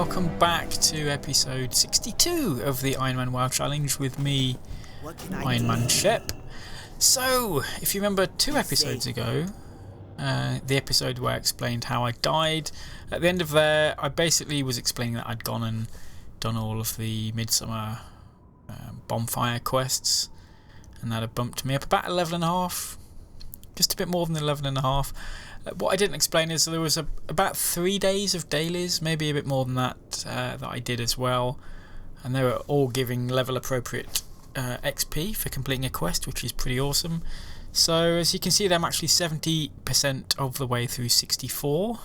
welcome back to episode 62 of the Iron Man WoW Challenge with me, Iron Man Shep. So, if you remember 2 episodes ago, the episode where I explained how I died, at the end of there I basically was explaining that I'd gone and done all of the Midsummer bonfire quests, and that had bumped me up about 11.5, just a bit more than 11.5. What I didn't explain is there was about 3 days of dailies, maybe a bit more than that, that I did as well, and they were all giving level appropriate XP for completing a quest, which is pretty awesome. So as you can see, I'm actually 70% of the way through 64.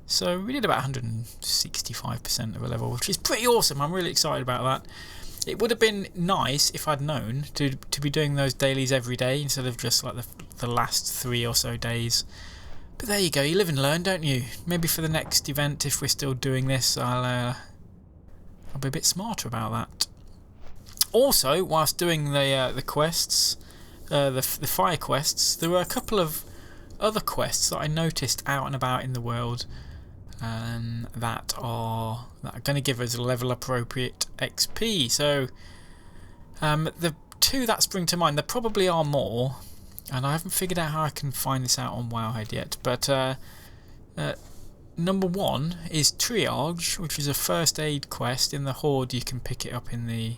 So we did about 165% of a level, which is pretty awesome. I'm really excited about that. It would have been nice if I'd known to be doing those dailies every day instead of just like the last 3 or so days. But there you go, you live and learn, don't you? Maybe for the next event, if we're still doing this, I'll be a bit smarter about that. Also, whilst doing the quests, the fire quests, there were a couple of other quests that I noticed out and about in the world that are going to give us level appropriate XP. So the 2 that spring to mind, there probably are more, and I haven't figured out how I can find this out on Wowhead yet, but number 1 is Triage, which is a first aid quest in the Horde. You can pick it up in the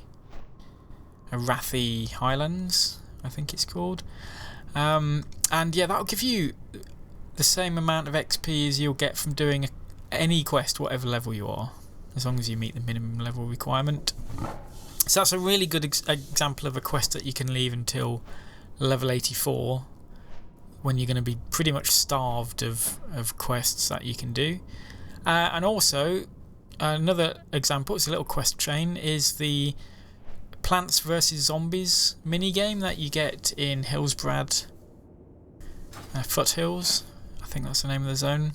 Arathi Highlands, I think it's called, and yeah, that'll give you the same amount of XP as you'll get from doing any quest, whatever level you are, as long as you meet the minimum level requirement. So that's a really good example of a quest that you can leave until level 84, when you're going to be pretty much starved of quests that you can do. And also, another example, it's a little quest chain, is the Plants vs Zombies minigame that you get in Hillsbrad Foothills. I think that's the name of the zone.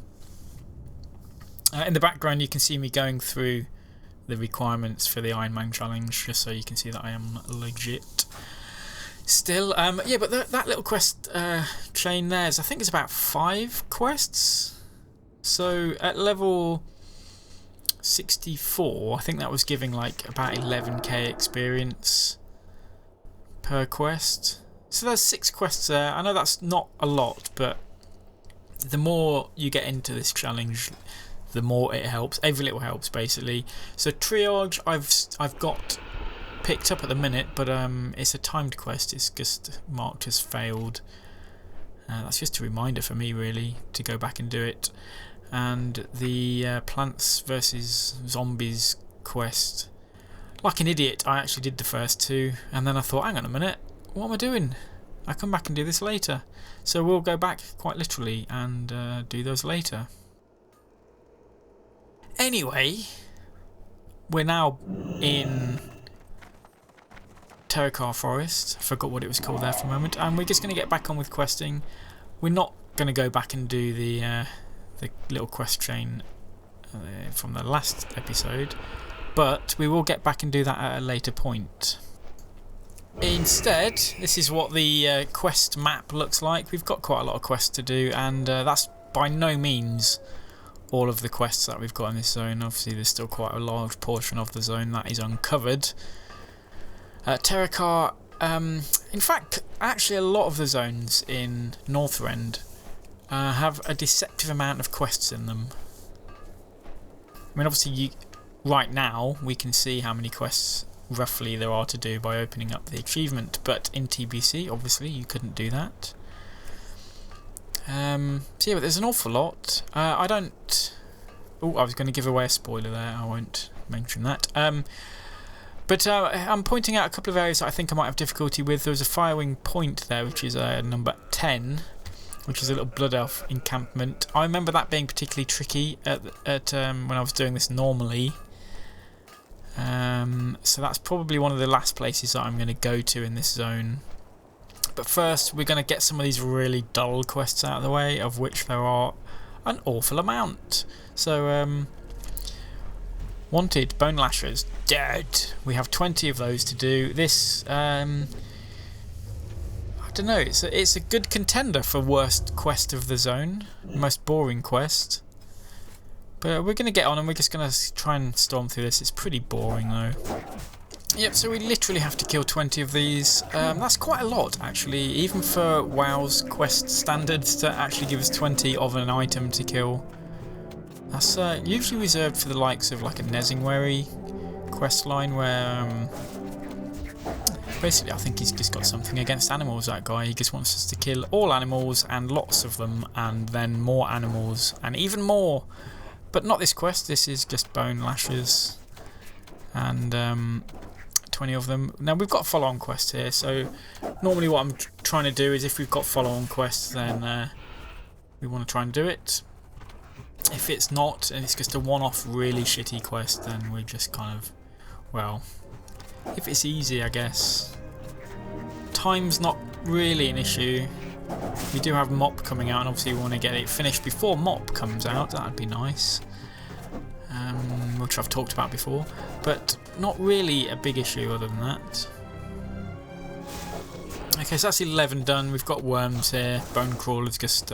In the background you can see me going through the requirements for the Iron Man challenge, just so you can see that I am legit still. Yeah, but that little quest chain there is, I think it's about 5 quests. So at level 64, I think that was giving like about 11k experience per quest. So there's 6 quests there. I know that's not a lot, but the more you get into this challenge, the more it helps. Every little helps, basically. So Triage, I've got picked up at the minute, but it's a timed quest. It's just marked as failed. That's just a reminder for me, really, to go back and do it. And the Plants vs Zombies quest, like an idiot, I actually did the first 2, and then I thought, hang on a minute, what am I doing? I'll come back and do this later. So we'll go back quite literally and do those later. Anyway, we're now in Terakar Forest. I forgot what it was called there for a moment, and we're just going to get back on with questing. We're not going to go back and do the little quest chain from the last episode, but we will get back and do that at a later point. Instead, this is what the quest map looks like. We've got quite a lot of quests to do, and that's by no means all of the quests that we've got in this zone. Obviously there's still quite a large portion of the zone that is uncovered. Terakar, in fact, actually a lot of the zones in Northrend have a deceptive amount of quests in them. I mean, obviously right now we can see how many quests roughly there are to do by opening up the achievement, but in TBC obviously you couldn't do that. So yeah, but there's an awful lot. I was going to give away a spoiler there. I won't mention that. But I'm pointing out a couple of areas that I think I might have difficulty with. There's a Firewing Point there, which is number 10, which is a little Blood Elf encampment. I remember that being particularly tricky at when I was doing this normally. So that's probably one of the last places that I'm going to go to in this zone. But first, we're going to get some of these really dull quests out of the way, of which there are an awful amount. So, Wanted, Bone Lashers, dead. We have 20 of those to do. This, I don't know, it's a good contender for worst quest of the zone, most boring quest. But we're going to get on and we're just going to try and storm through this. It's pretty boring though. Yep, so we literally have to kill 20 of these. That's quite a lot actually, even for WoW's quest standards to actually give us 20 of an item to kill. That's usually reserved for the likes of like a Nezingwary quest line where basically I think he's just got something against animals, that guy. He just wants us to kill all animals and lots of them and then more animals and even more. But not this quest, this is just bone lashes and 20 of them. Now we've got a follow-on quest here, so normally what I'm trying to do is if we've got follow-on quests then we want to try and do it. If it's not and it's just a one-off really shitty quest, then we just kind of, well, if it's easy I guess. Time's not really an issue. We do have MOP coming out and obviously we want to get it finished before MOP comes out, that'd be nice. Which I've talked about before, but not really a big issue other than that. Okay, so that's 11 done. We've got worms here, bone crawlers just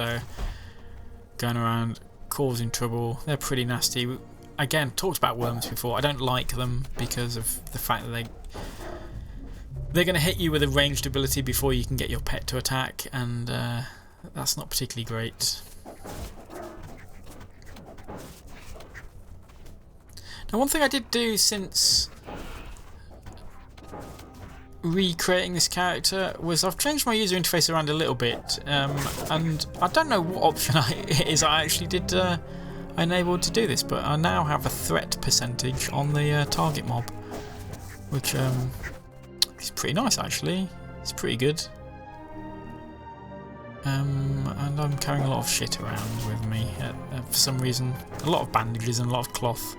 going around causing trouble. They're pretty nasty. Again, talked about worms before. I don't like them because of the fact that they're going to hit you with a ranged ability before you can get your pet to attack, and that's not particularly great. Now, one thing I did do since recreating this character was I've changed my user interface around a little bit, and I don't know what option it is I actually did enable to do this, but I now have a threat percentage on the target mob, which is pretty nice actually. It's pretty good. And I'm carrying a lot of shit around with me for some reason. A lot of bandages and a lot of cloth.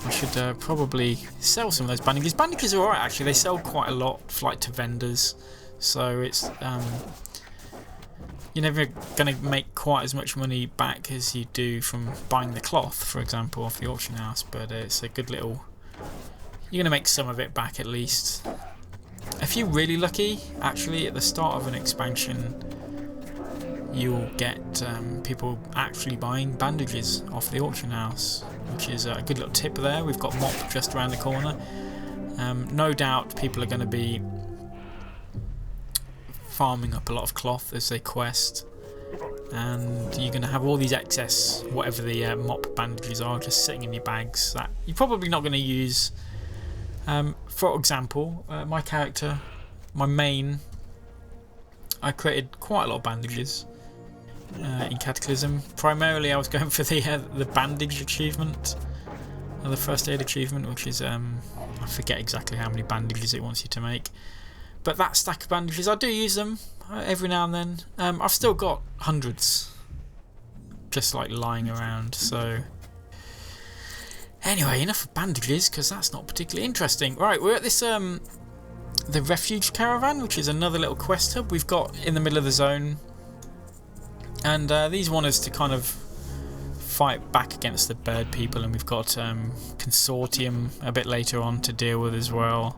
I should probably sell some of those bandages. Bandages are alright actually, they sell quite a lot like to vendors, so it's you're never going to make quite as much money back as you do from buying the cloth, for example, off the auction house, but it's a good little, you're going to make some of it back at least. If you're really lucky, actually at the start of an expansion you'll get people actually buying bandages off the auction house, which is a good little tip there. We've got MOP just around the corner. No doubt people are going to be farming up a lot of cloth as they quest, and you're going to have all these excess, whatever the MOP bandages are, just sitting in your bags that you're probably not going to use. For example, my character, my main, I created quite a lot of bandages in Cataclysm. Primarily I was going for the bandage achievement, the first aid achievement, which is I forget exactly how many bandages it wants you to make, but that stack of bandages, I do use them every now and then. I've still got hundreds just like lying around, so anyway, enough of bandages because that's not particularly interesting. Right, we're at this the refuge caravan, which is another little quest hub we've got in the middle of the zone. And these want us to kind of fight back against the bird people, and we've got consortium a bit later on to deal with as well.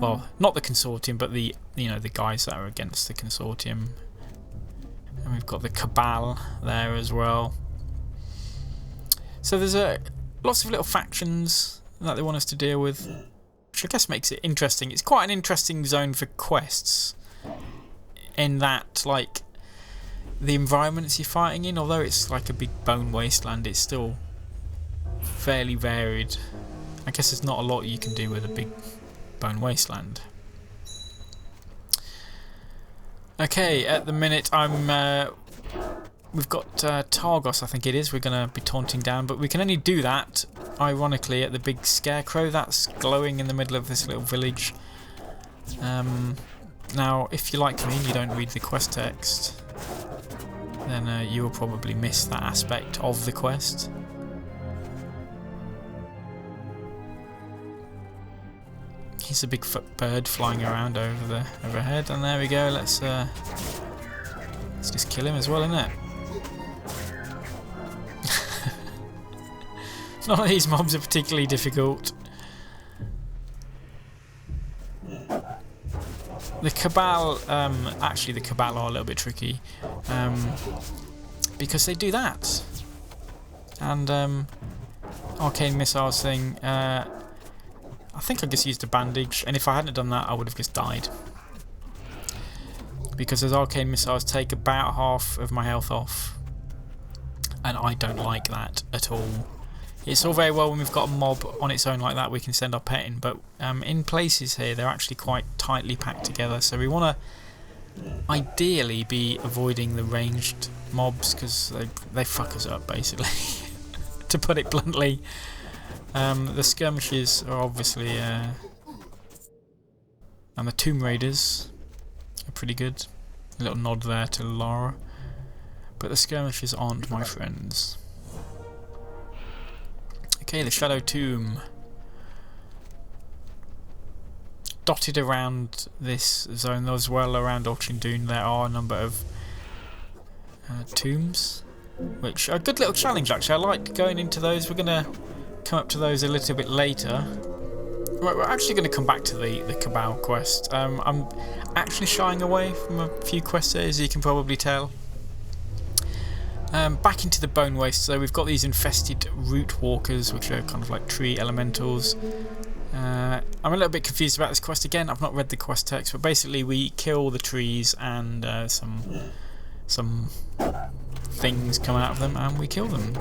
Well, not the consortium, but the the guys that are against the consortium. And we've got the cabal there as well. So there's lots of little factions that they want us to deal with, which I guess makes it interesting. It's quite an interesting zone for quests, in that like the environments you're fighting in, although it's like a big bone wasteland, it's still fairly varied. I guess there's not a lot you can do with a big bone wasteland. Okay, at the minute we've got Targos, I think it is, we're going to be taunting down, but we can only do that, ironically, at the big scarecrow that's glowing in the middle of this little village. Now, if you're like me and you don't read the quest text, then you will probably miss that aspect of the quest. Here's a big bird flying around overhead, and there we go. Let's just kill him as well, innit? None of these mobs are particularly difficult. The cabal, actually the cabal are a little bit tricky, because they do that. and arcane missiles thing. I think I just used a bandage, and if I hadn't done that, I would have just died. Because those arcane missiles take about half of my health off, and I don't like that at all. It's all very well when we've got a mob on its own like that, we can send our pet in, but in places here they're actually quite tightly packed together, so we want to ideally be avoiding the ranged mobs because they fuck us up basically, to put it bluntly. The skirmishes are obviously, and the Tomb Raiders are pretty good. A little nod there to Lara, but the skirmishes aren't my friends. Okay, the Shadow Tomb. Dotted around this zone as well, around Dune, there are a number of tombs, which are a good little challenge actually. I like going into those. We're going to come up to those a little bit later. Right, we're actually going to come back to the Cabal quest. I'm actually shying away from a few quests here, as you can probably tell. Back into the Bone Waste, so we've got these infested root walkers, which are kind of like tree elementals. I'm a little bit confused about this quest again. I've not read the quest text, but basically we kill the trees and some things come out of them and we kill them.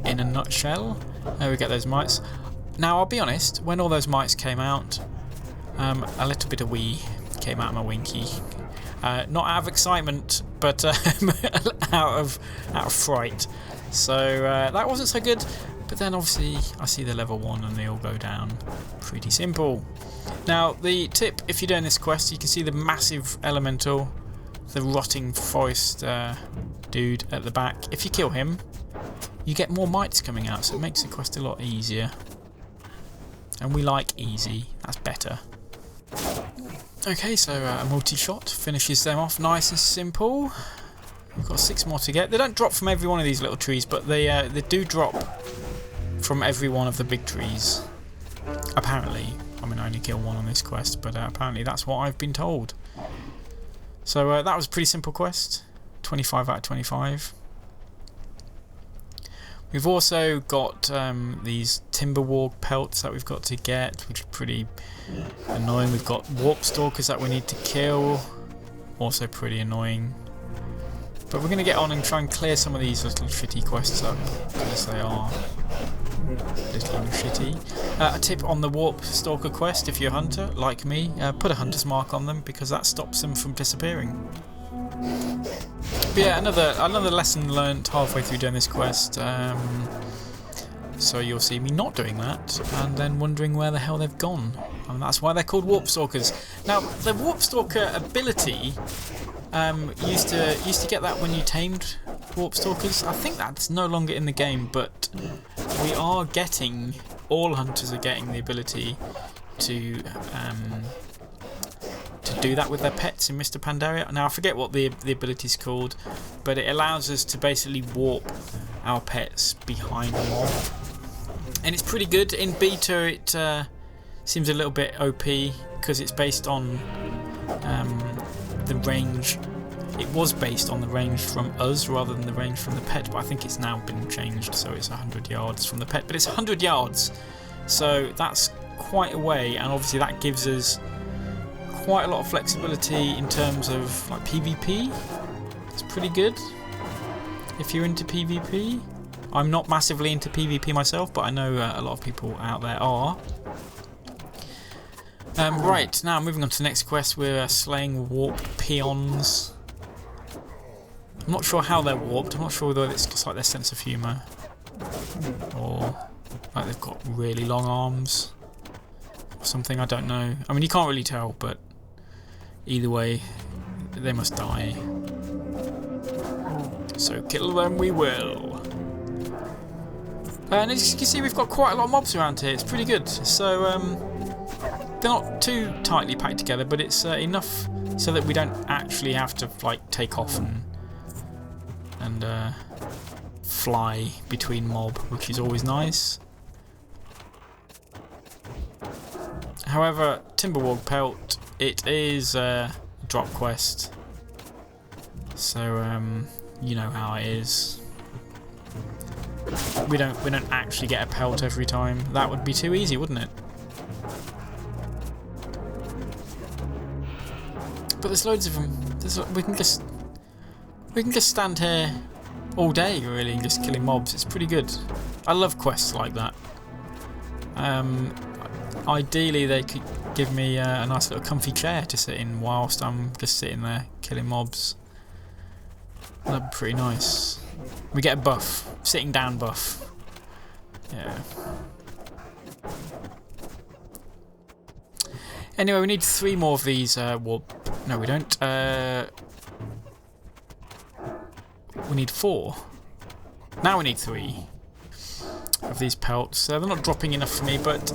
In a nutshell, we get those mites. Now I'll be honest, when all those mites came out, a little bit of wee came out of my winky. Not out of excitement, but out of fright. So that wasn't so good. But then obviously I see the level 1 and they all go down. Pretty simple. Now the tip, if you're doing this quest, you can see the massive elemental, the rotting forest dude at the back. If you kill him, you get more mites coming out, so it makes the quest a lot easier. And we like easy, that's better. Okay, so a multi-shot finishes them off nice and simple. We've got 6 more to get. They don't drop from every one of these little trees, but they do drop from every one of the big trees. Apparently. I mean, I only kill one on this quest, but apparently that's what I've been told. So that was a pretty simple quest. 25 out of 25. We've also got these Timberwalk pelts that we've got to get, which are pretty annoying. We've got Warp Stalkers that we need to kill, also pretty annoying. But we're going to get on and try and clear some of these little shitty quests up, because they are little shitty. A tip on the Warp Stalker quest, if you're a hunter, like me, put a hunter's mark on them, because that stops them from disappearing. But yeah, another lesson learnt halfway through doing this quest. So you'll see me not doing that, and then wondering where the hell they've gone. And that's why they're called Warp Stalkers. Now, the Warp Stalker ability, used to get that when you tamed Warp Stalkers. I think that's no longer in the game, but we are getting, all hunters are getting the ability to do that with their pets in Mr. Pandaria. Now I forget what the ability's called, but it allows us to basically warp our pets behind a mob. And it's pretty good. In beta it seems a little bit OP because it's based on the range. It was based on the range from us rather than the range from the pet, but I think it's now been changed, so it's 100 yards from the pet. But it's 100 yards, so that's quite a way, and obviously that gives us quite a lot of flexibility in terms of like PvP. It's pretty good if you're into PvP. I'm not massively into PvP myself, but I know a lot of people out there are. Right, now moving on to the next quest, we're slaying warped peons. I'm not sure how they're warped. I'm not sure whether it's just like their sense of humour, or like they've got really long arms or something. I don't know. I mean, you can't really tell, but either way, they must die. So kill them we will. And as you can see, we've got quite a lot of mobs around here. It's pretty good. So they're not too tightly packed together, but it's enough so that we don't actually have to like take off and fly between mob, which is always nice. However, Timberwalk Pelt, it is a drop quest, so you know how it is. we don't actually get a pelt every time. That would be too easy, wouldn't it? But there's loads of them. We can just stand here all day, really, just killing mobs. It's pretty good. I love quests like that. Ideally, they could give me a nice little comfy chair to sit in whilst I'm just sitting there killing mobs. That'd be pretty nice. We get a buff, sitting down buff. Yeah. Anyway, we need 3 more of these warp. No, we don't. We need 4. Now we need 3 of these pelts. They're not dropping enough for me, but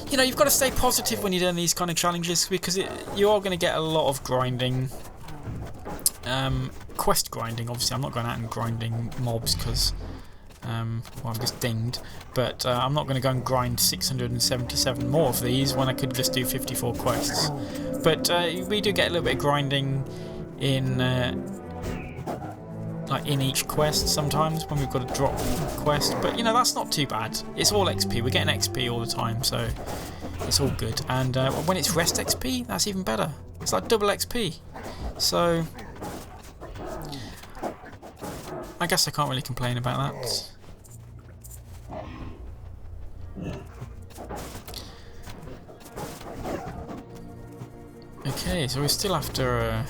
you know, you've got to stay positive when you're doing these kind of challenges, because you are going to get a lot of grinding. Quest grinding, obviously. I'm not going out and grinding mobs because well, I'm just dinged. But I'm not going to go and grind 677 more of these when I could just do 54 quests. But we do get a little bit of grinding in like in each quest sometimes when we've got a drop quest. But you know, that's not too bad. It's all XP. We're getting XP all the time, so it's all good. And when it's rest XP, that's even better. It's like double XP. So I guess I can't really complain about that. Okay, so we're still after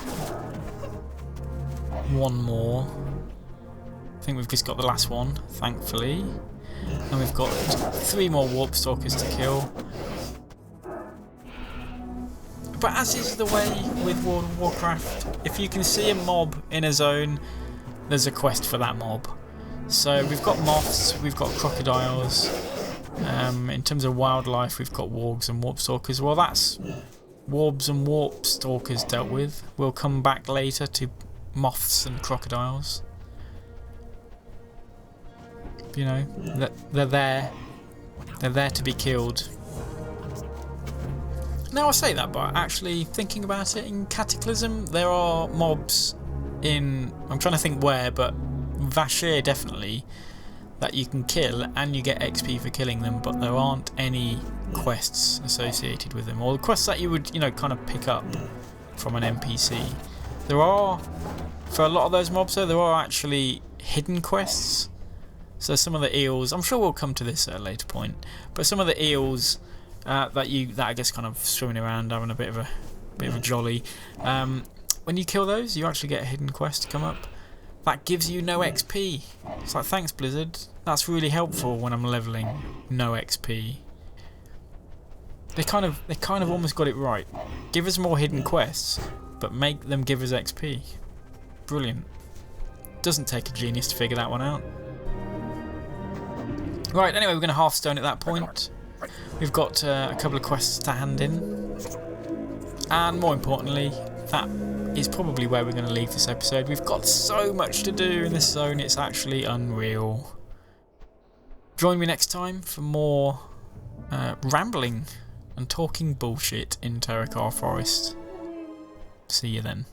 one more. I think we've just got the last one, thankfully. And we've got 3 more warp stalkers to kill. But as is the way with World of Warcraft, if you can see a mob in a zone, there's a quest for that mob. So we've got moths, we've got crocodiles. In terms of wildlife, we've got wargs and warp stalkers. Well, that's warbs and warp stalkers dealt with. We'll come back later to moths and crocodiles. You know, they're there. They're there to be killed. Now I say that, but actually thinking about it, in Cataclysm there are mobs in, I'm trying to think where, but Vashir definitely, that you can kill and you get XP for killing them, but there aren't any quests associated with them, or the quests that you would, you know, kind of pick up from an NPC. There are, for a lot of those mobs though, there are actually hidden quests. So some of the eels, I'm sure we'll come to this at a later point, but some of the eels that I guess kind of swimming around having a bit of a jolly. When you kill those, you actually get a hidden quest to come up. That gives you no XP. It's like, thanks Blizzard. That's really helpful when I'm leveling. No XP. They kind of almost got it right. Give us more hidden quests, but make them give us XP. Brilliant. Doesn't take a genius to figure that one out. Right, anyway, we're going to Hearthstone at that point. We've got a couple of quests to hand in. And more importantly, that is probably where we're going to leave this episode. We've got so much to do in this zone, it's actually unreal. Join me next time for more rambling and talking bullshit in Terakar Forest. See you then.